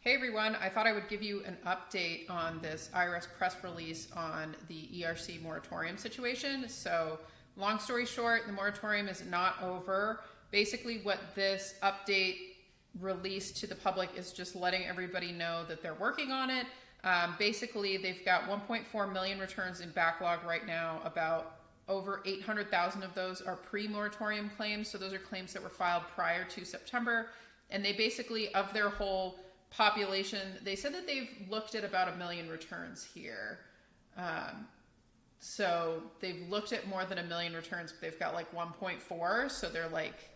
Hey everyone, I thought I would give you an update on this IRS press release on the ERC moratorium situation. So long story short, the moratorium is not over. Basically what this update released to the public is just letting everybody know that they're working on it. Basically they've got 1.4 million returns in backlog right now. About over 800,000 of those are pre-moratorium claims. So those are claims that were filed prior to September. And they basically, of their whole population, they said that they've looked at about 1 million returns here. So they've looked at more than 1 million returns, but they've got like 1.4. So they're like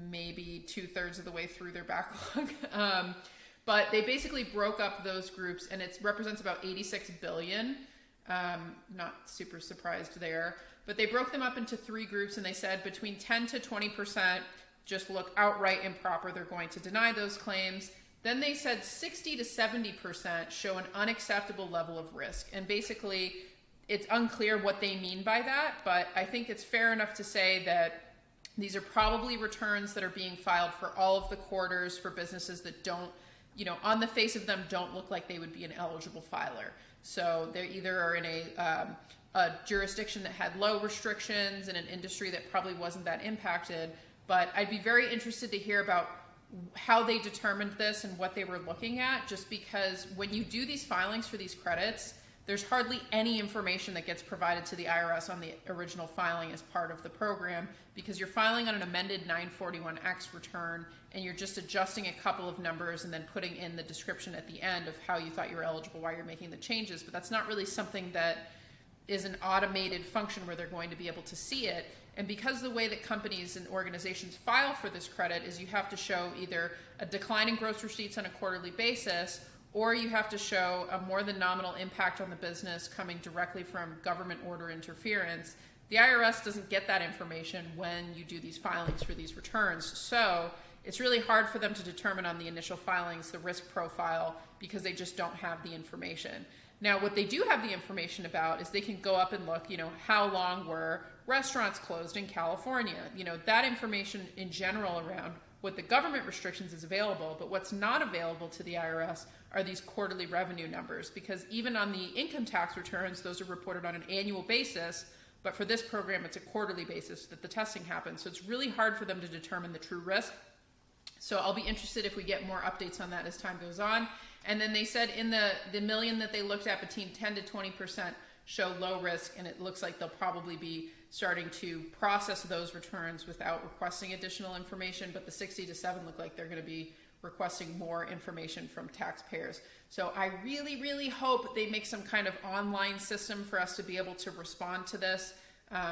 maybe 2/3 of the way through their backlog. But they basically broke up those groups, and it represents about 86 billion. Not super surprised there, but they broke them up into 3 groups, and they said between 10 to 20% just look outright improper. They're going to deny those claims. Then they said 60 to 70% show an unacceptable level of risk. And basically, it's unclear what they mean by that, but I think it's fair enough to say that these are probably returns that are being filed for all of the quarters for businesses that don't, on the face of them, don't look like they would be an eligible filer. So they either are in a jurisdiction that had low restrictions in an industry that probably wasn't that impacted. But I'd be very interested to hear about how they determined this and what they were looking at, just because when you do these filings for these credits, there's hardly any information that gets provided to the IRS on the original filing as part of the program, because you're filing on an amended 941X return and you're just adjusting a couple of numbers and then putting in the description at the end of how you thought you were eligible, why you're making the changes. But that's not really something that is an automated function where they're going to be able to see it. And because the way that companies and organizations file for this credit is you have to show either a decline in gross receipts on a quarterly basis, or you have to show a more than nominal impact on the business coming directly from government order interference, the IRS doesn't get that information when you do these filings for these returns. So it's really hard for them to determine on the initial filings the risk profile because they just don't have the information. Now, what they do have the information about is they can go up and look, how long were restaurants closed in California? That information in general around what the government restrictions is available, but what's not available to the IRS are these quarterly revenue numbers, because even on the income tax returns, those are reported on an annual basis, but for this program, it's a quarterly basis that the testing happens. So it's really hard for them to determine the true risk. So I'll be interested if we get more updates on that as time goes on. And then they said in the million that they looked at, between 10 to 20% show low risk, and it looks like they'll probably be starting to process those returns without requesting additional information, but the 60 to 7 look like they're going to be requesting more information from taxpayers. So I really, really hope they make some kind of online system for us to be able to respond to this,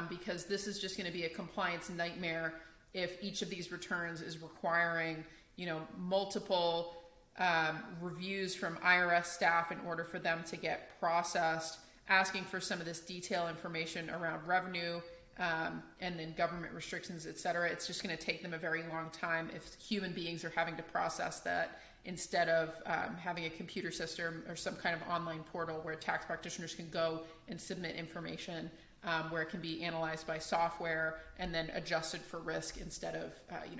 because this is just going to be a compliance nightmare if each of these returns is requiring, multiple reviews from IRS staff in order for them to get processed, asking for some of this detailed information around revenue, and then government restrictions, et cetera. It's just going to take them a very long time if human beings are having to process that instead of having a computer system or some kind of online portal where tax practitioners can go and submit information where it can be analyzed by software and then adjusted for risk instead of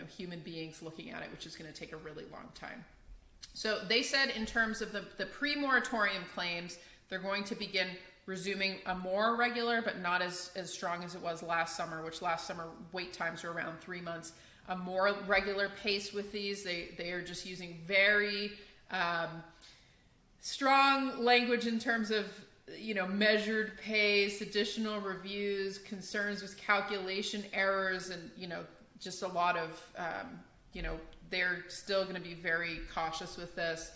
human beings looking at it, which is going to take a really long time. So they said in terms of the pre-moratorium claims, they're going to begin resuming a more regular, but not as strong as it was last summer, which last summer wait times were around 3 months, a more regular pace with these. They are just using very strong language in terms of, measured pace, additional reviews, concerns with calculation errors, and, just a lot of, they're still going to be very cautious with this.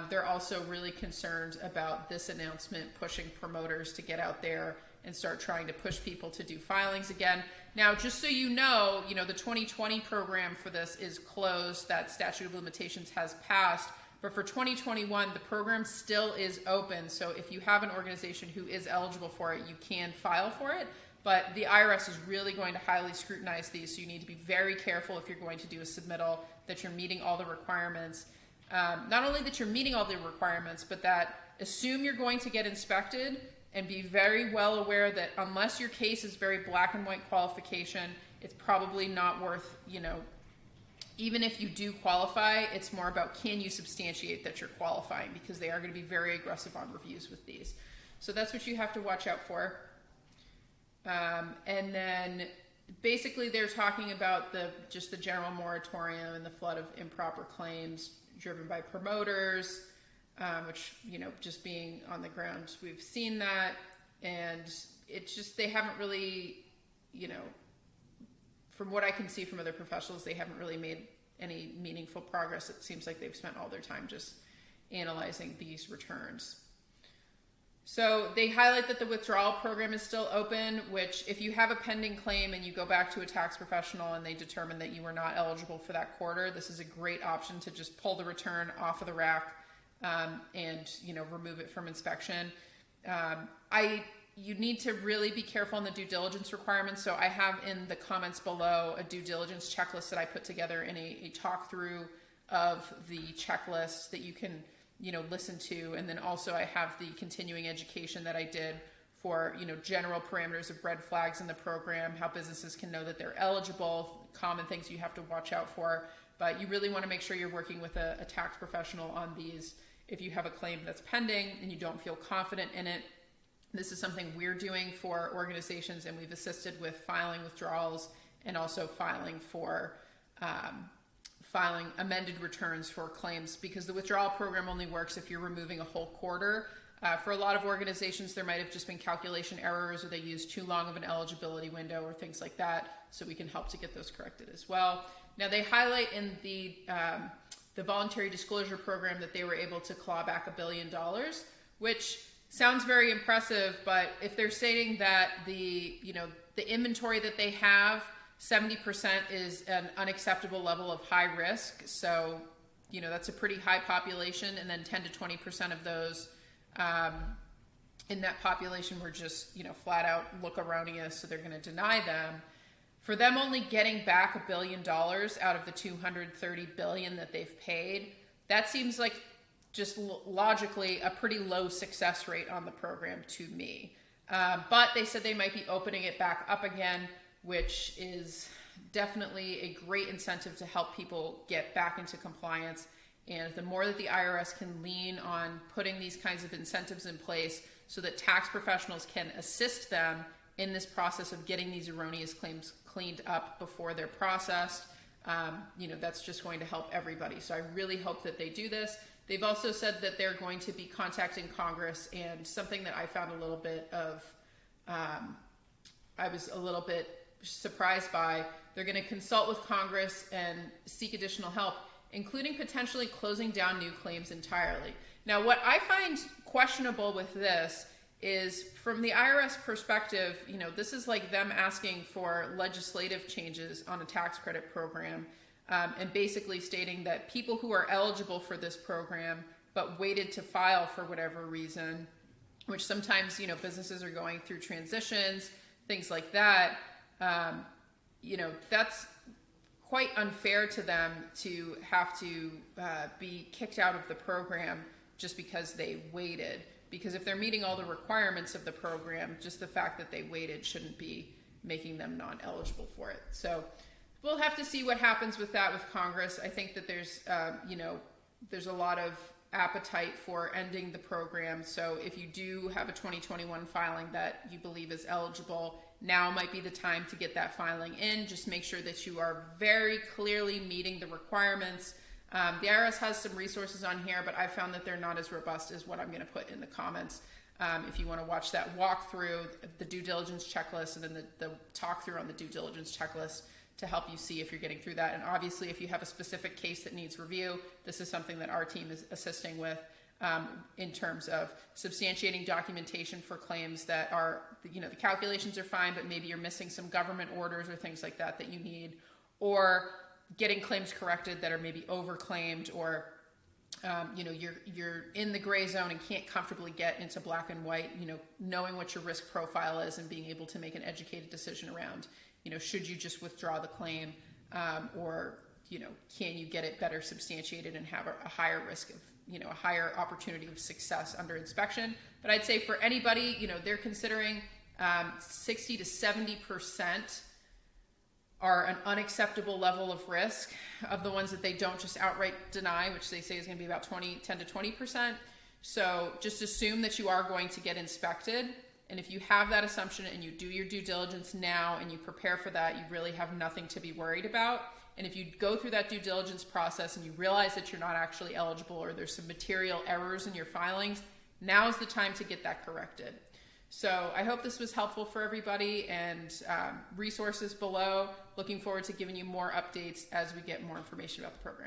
They're also really concerned about this announcement pushing promoters to get out there and start trying to push people to do filings again. Now, just so you know, the 2020 program for this is closed. That statute of limitations has passed. But for 2021, the program still is open. So if you have an organization who is eligible for it, you can file for it. But the IRS is really going to highly scrutinize these. So you need to be very careful if you're going to do a submittal, that you're meeting all the requirements. Not only that you're meeting all the requirements, but that assume you're going to get inspected, and be very well aware that unless your case is very black and white qualification, it's probably not worth, even if you do qualify, it's more about can you substantiate that you're qualifying, because they are going to be very aggressive on reviews with these. So that's what you have to watch out for. And then basically they're talking about just the general moratorium and the flood of improper claims driven by promoters, which, just being on the ground, we've seen that. And it's just, they haven't really, from what I can see from other professionals, they haven't really made any meaningful progress. It seems like they've spent all their time just analyzing these returns. So they highlight that the withdrawal program is still open, which if you have a pending claim and you go back to a tax professional and they determine that you are not eligible for that quarter, this is a great option to just pull the return off of the rack and remove it from inspection. You need to really be careful on the due diligence requirements. So I have in the comments below a due diligence checklist that I put together in a talk through of the checklist that you can listen to. And then also I have the continuing education that I did for, general parameters of red flags in the program, how businesses can know that they're eligible, common things you have to watch out for. But you really want to make sure you're working with a tax professional on these. If you have a claim that's pending and you don't feel confident in it, this is something we're doing for organizations, and we've assisted with filing withdrawals and also filing for filing amended returns for claims, because the withdrawal program only works if you're removing a whole quarter. For a lot of organizations, there might have just been calculation errors, or they used too long of an eligibility window or things like that, so we can help to get those corrected as well. Now, they highlight in the voluntary disclosure program that they were able to claw back $1 billion, which sounds very impressive, but if they're stating that the inventory that they have, 70% is an unacceptable level of high risk. So, that's a pretty high population. And then 10 to 20% of those in that population were just, flat out look around so they're going to deny them. For them only getting back $1 billion out of the $230 billion that they've paid, that seems like just logically a pretty low success rate on the program to me. But they said they might be opening it back up again, which is definitely a great incentive to help people get back into compliance. And the more that the IRS can lean on putting these kinds of incentives in place so that tax professionals can assist them in this process of getting these erroneous claims cleaned up before they're processed, that's just going to help everybody. So I really hope that they do this. They've also said that they're going to be contacting Congress, and something that I found a little bit of, I was a little bit surprised by, they're going to consult with Congress and seek additional help, including potentially closing down new claims entirely. Now, what I find questionable with this is, from the IRS perspective, this is like them asking for legislative changes on a tax credit program, and basically stating that people who are eligible for this program but waited to file for whatever reason, which sometimes, businesses are going through transitions, things like that, that's quite unfair to them to have to be kicked out of the program just because they waited. Because if they're meeting all the requirements of the program, just the fact that they waited shouldn't be making them non-eligible for it. So we'll have to see what happens with that with Congress. I think that there's a lot of appetite for ending the program. So if you do have a 2021 filing that you believe is eligible, now might be the time to get that filing in. Just make sure that you are very clearly meeting the requirements. The IRS has some resources on here, but I found that they're not as robust as what I'm going to put in the comments. If you want to watch that walkthrough, the due diligence checklist, and then the talk through on the due diligence checklist to help you see if you're getting through that. And obviously, if you have a specific case that needs review, this is something that our team is assisting with in terms of substantiating documentation for claims that are, the calculations are fine, but maybe you're missing some government orders or things like that that you need, or getting claims corrected that are maybe overclaimed, or you're in the gray zone and can't comfortably get into black and white, knowing what your risk profile is and being able to make an educated decision around, should you just withdraw the claim, or, can you get it better substantiated and have a higher risk of, a higher opportunity of success under inspection. But I'd say for anybody, they're considering 60 to 70% are an unacceptable level of risk, of the ones that they don't just outright deny, which they say is going to be about 10 to 20%. So just assume that you are going to get inspected. And if you have that assumption and you do your due diligence now and you prepare for that, you really have nothing to be worried about. And if you go through that due diligence process and you realize that you're not actually eligible or there's some material errors in your filings, now is the time to get that corrected. So I hope this was helpful for everybody, and resources below. Looking forward to giving you more updates as we get more information about the program.